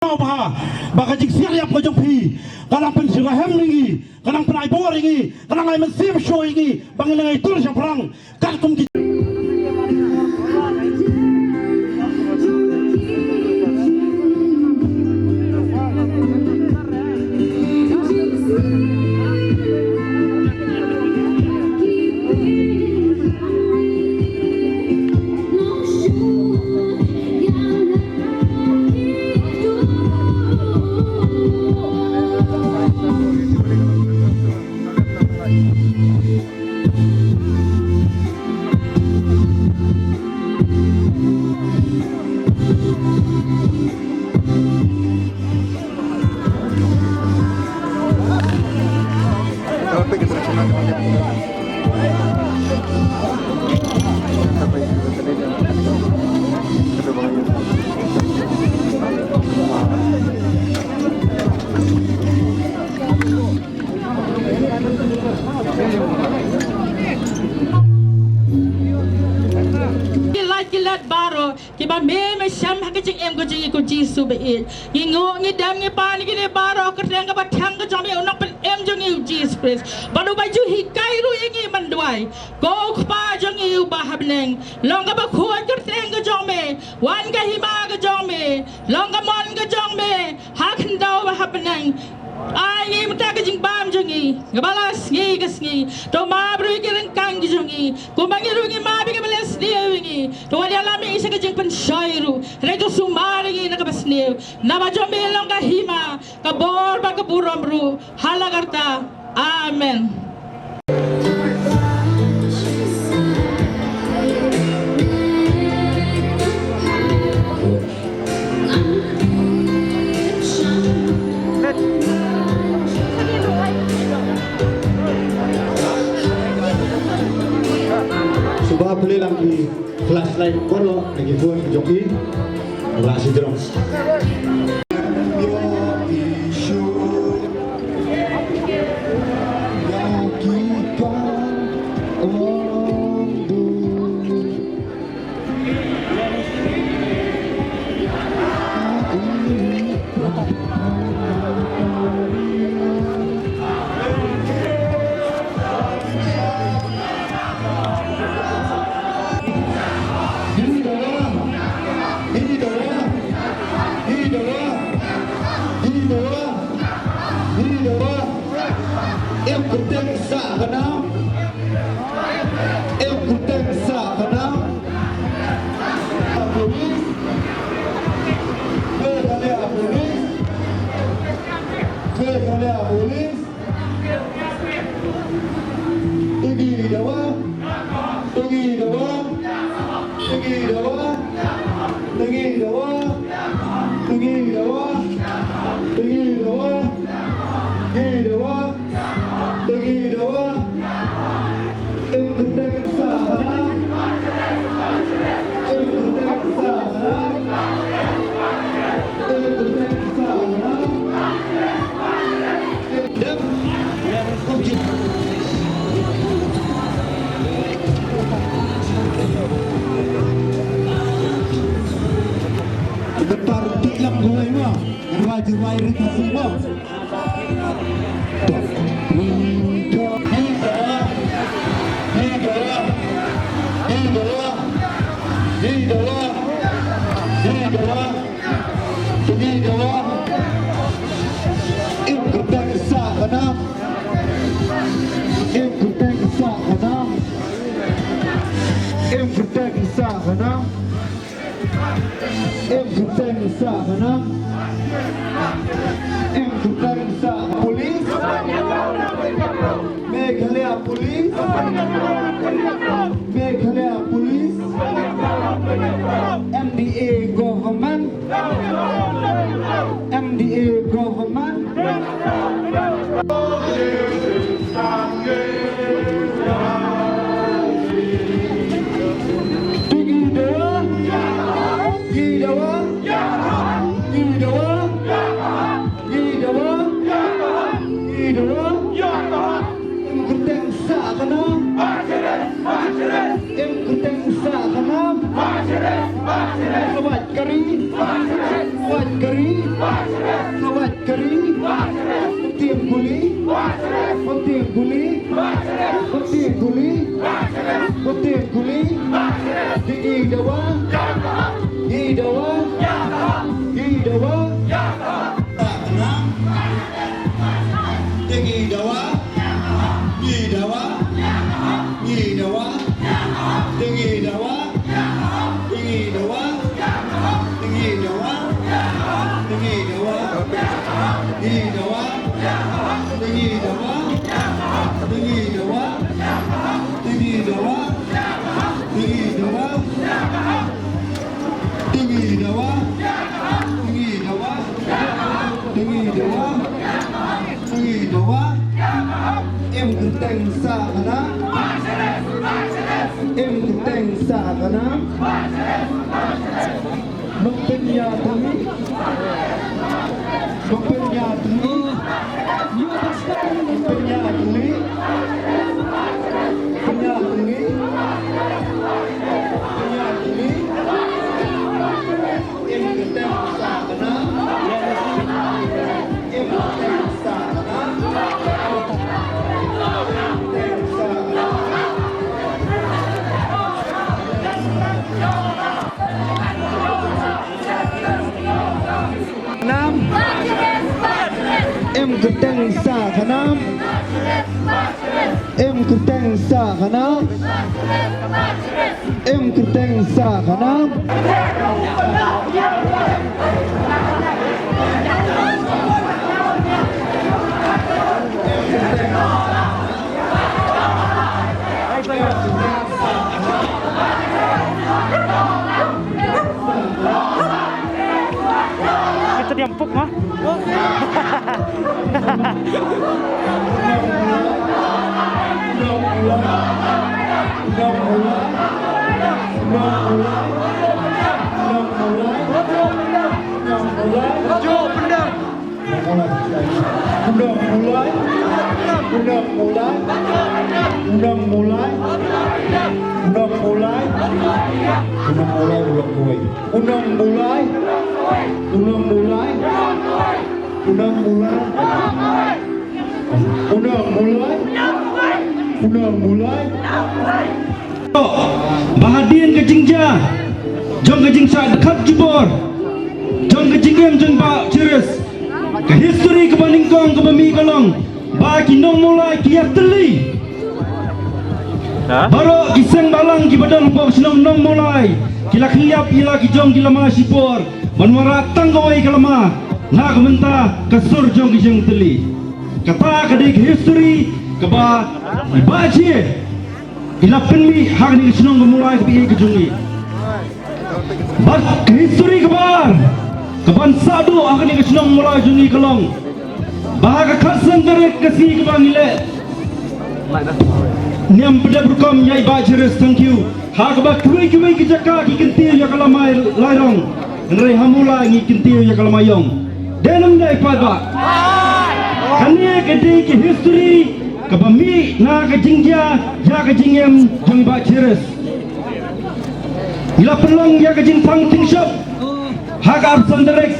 Bah, baka jik siap ko jong pi, kanang pensirahem ningi, kanang penai bor ingi, kanang ay mesim show ingi, bangilang ay tur siya perang, kalkum ki. Kilat baro kiba me syam hakajing em ko jingi ko jisu be ngingo ngidam ngi pani gine baro kereng ka bathang ka jami unak pen em jongi jis pres badu baju hikai ru ingi mandwai ko khpa jongi bahabneng longa ba khuat kereng ka jome wan ka hima ka jome longa mon ka jome hakndau bahabneng ai mata ka jing bam jongi ngabalas ngi kasngi to ma bru ki rengkang jongi ko mangi ru ngi ma bi ka balas dia to wali alami isa ka jing pensyairu rego sumari na kabasnew na majombe longa hima ka bor ba ka buramru halagarta amen. Subah boleh lagi kelas lain kono lagi pun joki berasi jerong. Em cũng tên xạ vào nào, em cũng tên xạ vào nào. Police, về đây là police, về đây là police. Tôi ghi đâu á, tôi ghi đâu á, tôi ghi đâu á, tôi ghi đâu á, tôi ghi đâu á, tôi ghi đâu á, ghi đâu á. Pergi doa, engkau sahaja, engkau sahaja, Bentar tilam gue mah, wajib itu semua. Polis, Meghalaya Police, Meghalaya Police, MDA government, MDA government. Em Sawat kari, sawat kari, sawat kari, penting guli, penting guli, penting guli, penting guli, tinggi dawa, tinggi dawa, tinggi dawa, tinggi dawa, tinggi dawa, tinggi dawa, tinggi dawa. Tinggi dawa, tinggi dawa, tinggi dawa, tinggi dawa, tinggi dawa, tinggi dawa, tinggi dawa, tinggi dawa, tinggi dawa, tinggi dawa, tinggi dawa, tinggi dawa, em genteng sa kana, em genteng sa kana. Mempenya tinggi, mempenya tinggi, mempenya tinggi, mempenya tinggi, mempenya tinggi. Em genteng sa kana, em genteng sa kana, genteng sa kana. Em genteng sa kana, em genteng sa kana, em genteng sa kana. Itu dia empuk mah. Bahadian ke jingja, jong ke jingsa dekat jubor, jong ke jingem jong ba ceres, ke history ke bandingkong ke bami kolong, bagi nong mulai kiat teli, baru kiseng balang ki badan pok senong nong mulai, kila kiap kila ki jong kila masipor, banwara tanggawai kalama, nak mentah kesur jong ki jong teli, kata kedik history ke ba ibaci. Ilapan mi hak ni senong memulai ke kejungi. Bas history kebar. Keban sadu hak ni senong mulai jungi kelong. Bahag khasang derek kasi keban ile. Niam pada berkom yai bajeres thank you. Hak ba kuai ke jaka ki kentil ya kalamai lairong. Nrei hamula ngi kentil ya kalamayong. Denam dai pada. Kania ke history kabami na kajingja ya kajingem jong ba ceres ila pelong ya kajing pang ting shop hak arsan derek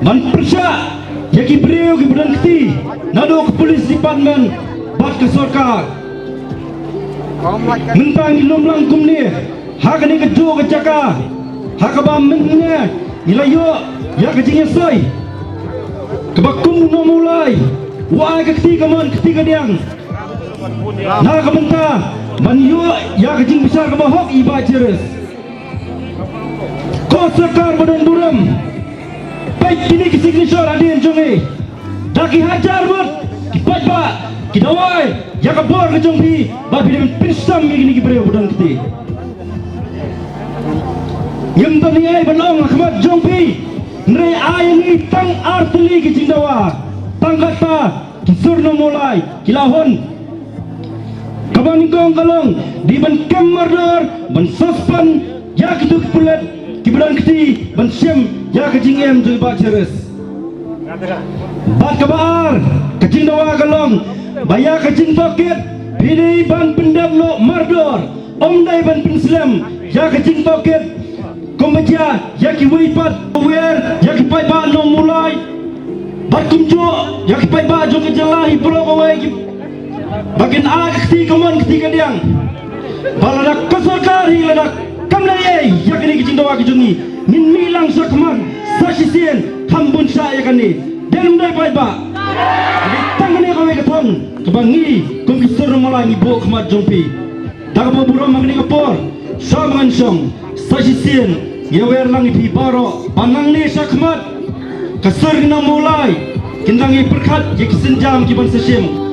man persya ya ki breu ki budan kti nado ke polis department bat ke sarkar mentang ilom lang kumni hak ni ke jo ke jaka hak ba mennya ila yo ya kajing sai kebakum no mulai wah ketiga man ketiga diang nak kementah manyu ya kecing besar ke bawah iba jeres kau sekar badan buram baik kini signature adin jongi daki hajar bud kipat ba kidawai ya kabor ke jongpi babi dengan pinsam ini kibreu badan keti yang tani ai banong akhmat jongpi nre ai ni tang arteli kecing dawa tanggata kisur no mulai kilahon kabaningkong kalong di ban murder ban suspan ya kitu pulet kibulan keti ban syem ya kejingem tu ba ceres bat kabar kecing dawa kalong baya kecing toket bini ban pendam no murder om dai ban pinslam ya kecing toket Komedia yaki wipat aware yaki pai ba no mulai Bakumjo yaki pai ba jong jalahi bro kawai bagian akti kaman ketika diang baladak kosorkari ladak kamlaye yakini kicing dawa kijungi min milang sakman sasisien hambun sa yakani denum dai pai ba di tangane kawai ketong kebangi komisor malangi bo kemat jompi daga buru magni kapor samangan song sasisien yawer langi pi baro panang ni sakmat kasur kena mulai kindangi perkat yakisin jam kiban sasim